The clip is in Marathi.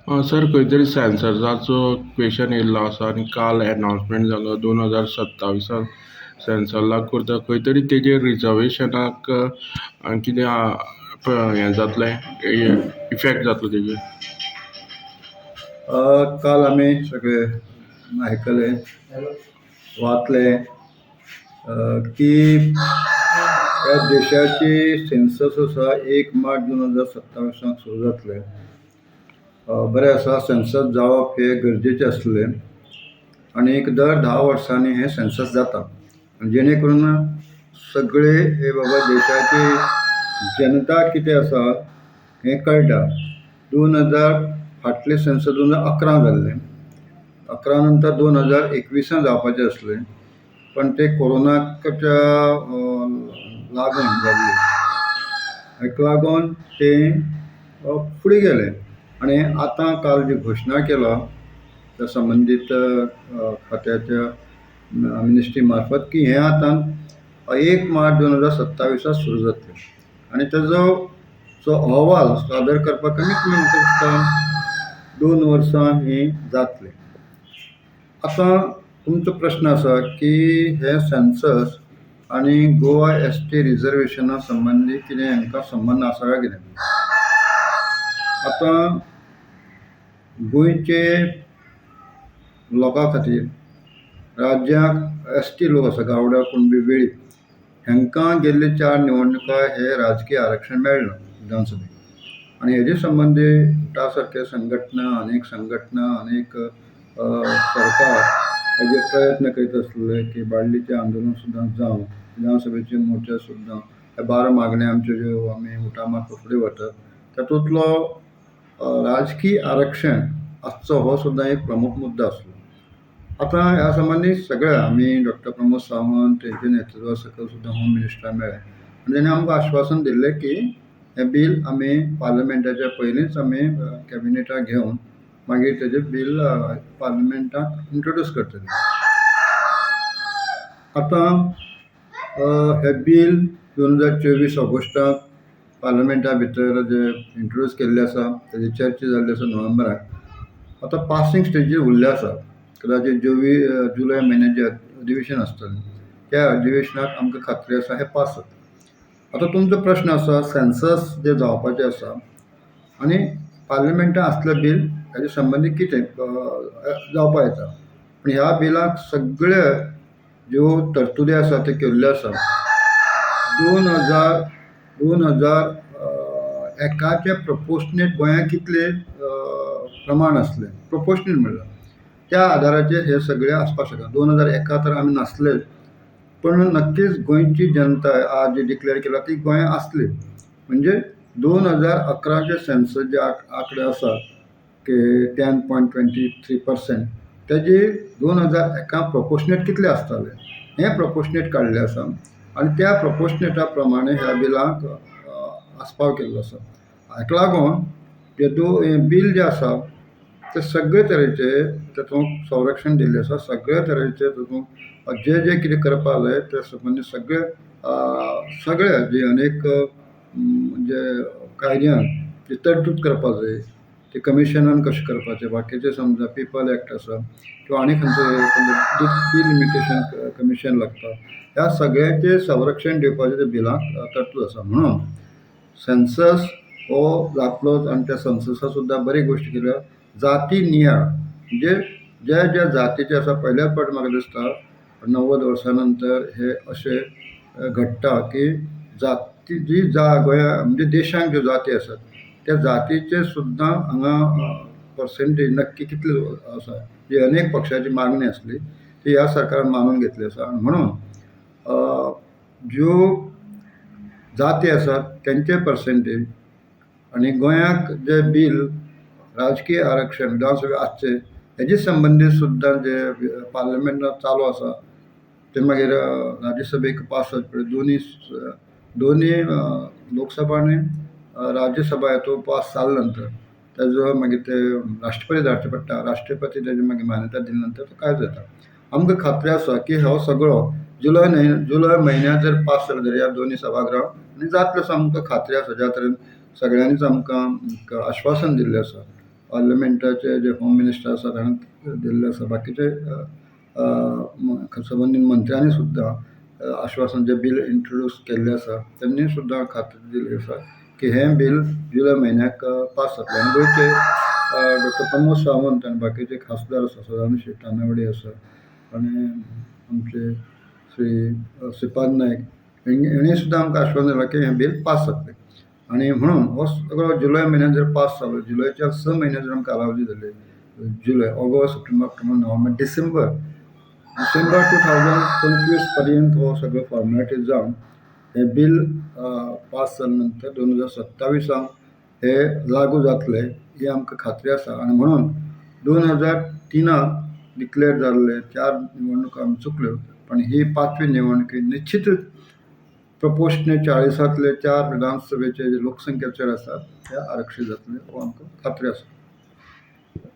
सर खंय तरी सेन्सर्साचो क्वेशन येयल्लो आसा आनी काल अनावन्समेंट जालो 2027 सेन्सर लागू करता खंय तरी तेजेर रिजर्वेशनाक कितें हें जातलें इफेक्ट जातलो तेजेर. काल आम्ही सगळे ऐकले वाचले की या देशाची सेन्सस आसा 1 मार्च 2027 सुरू जातले. बरें आसा, सेन्सस जावप हे गरजेचे आसले आणि दर 10 वर्सांनी हे सेन्सस जाता जेणे करून सगळे हे बाबा देशाची जनता कितें आसा हें कळटा. 2000 फाटले सेन्सस 2011 जाल्लें. 11 नंतर 2021 जावपाचें आसलें, पण ते कोरोनाच्या लागून जाल्ले. हेका लागून तें फुडें गेलें आणि आतां काल जी घोशणा केला त्या संबंधित खात्याच्या मिनिस्ट्री मार्फत की हें आतां 1 मार्च 2027 सुरू जातलें आणि तेजो जो अहवाल सादर करपाक कमीत कमी 2 वर्सां ही जातले. आता तुमचो प्रश्न आसा की हे सेन्सस आणि गोवा एसटी रिजर्वेशना संबंधी कितें हांकां संबंध आसा काय कितें. आता गोंयचे लोकां खातीर राज्याक एसटी लोक आसा, गावडा कुणबी वेळीप, हांकां गेल्ले 4 निवडणुका हे राजकीय आरक्षण मेळ्ळां विधानसभेक आणि हेजे संबंधी उठा सारके संघटना अनेक सरकार हेजे प्रयत्न करीत आसले की बाळ्ळीचें आंदोलन सुद्दां जावं, विधानसभेचे मोर्चे सुद्दां, हे 12 मागण्या आमच्यो ज्यो आमी उठा मार्फत फुडें व्हरतात तातूंतलो राजकीय आरक्षण आसचो हो सुद्दां एक प्रमुख मुद्दो आसलो. आता ह्या संबंधी सगळे आमी डॉक्टर प्रमोद सावंत तेंचे नेतृत्वा सकयल सुद्दां होम मिनिस्टराक मेळ्ळे आनी तेणें आमकां आश्वासन दिल्लें की हें बील आमी पार्लमेंटाच्या पयलींच आमी कॅबिनेटाक घेवन मागीर तेजें बील पार्लमेंटाक इंट्रोड्यूस करतले. आतां हें बील 2024 ऑगस्टाक पार्लमेंटा भितर जे इंट्रोड्यूस केल्लें आसा तेजी चर्चा जाल्ली आसा नोव्हेंबराक. आतां पासींग स्टेजीर उरल्लें आसा. कदाचित जुलय म्हयन्याचें अधिवेशन आसतलें, त्या अधिवेशनाक आमकां खात्री आसा हें पास जाता. आतां तुमचो प्रश्न आसा सेन्सस जे जावपाचें आसा आनी पार्लमेंटान असलें बील हेजे संबंधी कितें जावपा येता. पूण ह्या बिलाक सगळे ज्यो तरतुदी आसा त्यो केल्ल्यो आसा. 2001चे प्रोपोर्शनेट गोंयांत कितले प्रमाण आसलें, प्रोपोर्शनेट म्हणल्यार त्या आदाराचेर हे सगळे आसपाक शकता. 2001 तर आमी नासले, पण नक्कीच गोंयची जनता आज जी डिक्लेअर केला ती गोंयांत आसली. म्हणजे 2011चे सेन्सस जे आंकडे आसा की 10.23% तेजे 2001 प्रोपोर्शनेट कितले आसताले हें प्रोपोर्शनेट काडलें आसा आनी त्या प्रोपोर्शनेटा प्रमाणे ह्या बिलाक आस्पाव केल्लो आसा. हाका लागून हें बील जें आसा ते सगळे तरेचे तातूंत संरक्षण दिल्लें आसा. सगळे तरेचे तातूंत जे कितें करपा जाय ते संबंधी सगळे जे अनेक म्हणजे कायद्यान जी तरतूद करपा जाय ते कमिशनान कशें करपाचें, बाकीचे समजा पीपल एक्ट आसा किंवा आनी खंयचो डिलिमिटेशन कमिशन लागता, ह्या सगळ्याचें संरक्षण दिवपाचें त्या बिलाक तरतूद आसा. म्हणून सेन्सस हो जातलोच आनी त्या सेन्ससा सुद्दां बरी गोश्ट केल्या. जाती नियाळ म्हणजे ज्या जातीचे आसा पयल्याच फावट म्हाका दिसता 90 वर्सां नंतर हे अशें घडटा की जाती जी गोंया म्हणजे देशांत ज्यो जाती आसात त्या जातीचे सुद्दां हांगा पर्सेंटेज नक्की कितले आसा जी अनेक पक्षाची मागणी आसली ती ह्या सरकारान मानून घेतली आसा. म्हणून ज्यो जाती आसात तेंचे पर्सेंटेज आनी गोंयाक जे बील राजकीय आरक्षण विधानसभेक आसचें हेजे संबंदीत सुद्दां जे पार्लमेंटांत चालू आसा ते मागीर राज्यसभेक पास जावचे दोनी लोकसभा आनी राज्यसभा हेतू पास जाले नंतर तेजो मागीर ते राष्ट्रपती धाडचे पडटा. राष्ट्रपती तेजी मागीर मान्यताय दिले नंतर तो कायदो जाता. आमकां खात्री आसा की हो सगळो जुलय म्हयन्यांत जर पास जालो जाल्यार ह्या दोनी सभागृहांत आनी जातलो असो आमकां खात्री आसा. ज्या तरेन सगळ्यांनीच आमकां आश्वासन दिल्लें आसा पार्लमेंटाचे जे होम मिनिस्टर आसा ताणें दिल्ले आसा, बाकीचे संबंदीत मंत्र्यांनी सुद्दां आश्वासन जे बील इंट्रोड्यूस केल्लें आसा त्यांनी सुद्दां खात्री दिली आसा की हें बील जुलय म्हयन्याक पास जातलें. आनी गोंयचे डॉक्टर प्रमोद सावंत आनी बाकीचे खासदार आसा, सदानंद तानावडे आसा आनी आमचे श्री श्रीपाद नायक हेणी सुद्दां आमकां आश्वासन दिलां की हें बील पास जातलें. आनी म्हणून हो सगळो जुलय म्हयन्यांत जर पास जालो, जुलयच्या 6 म्हयने जर आमकां कालावधी जाली, July, August, September, October, November, December 2025 पर्यंत हो सगळो फॉर्मॅलिटी जावन हे बील पास जाले नंतर 2027 हे लागू जातले ही आमकां खात्री आसा. आनी म्हणून 2003 डिक्लेअर जाल्ले 4 निवडणुको आमी चुकल्यो, पण ही 5वी निवडणूक निश्चितच प्रपोर्शनेट 40तले 4 विधानसभेचे जे लोकसंख्येचेर आसात ते आरक्षीत जातले हो आमकां खात्री आसा.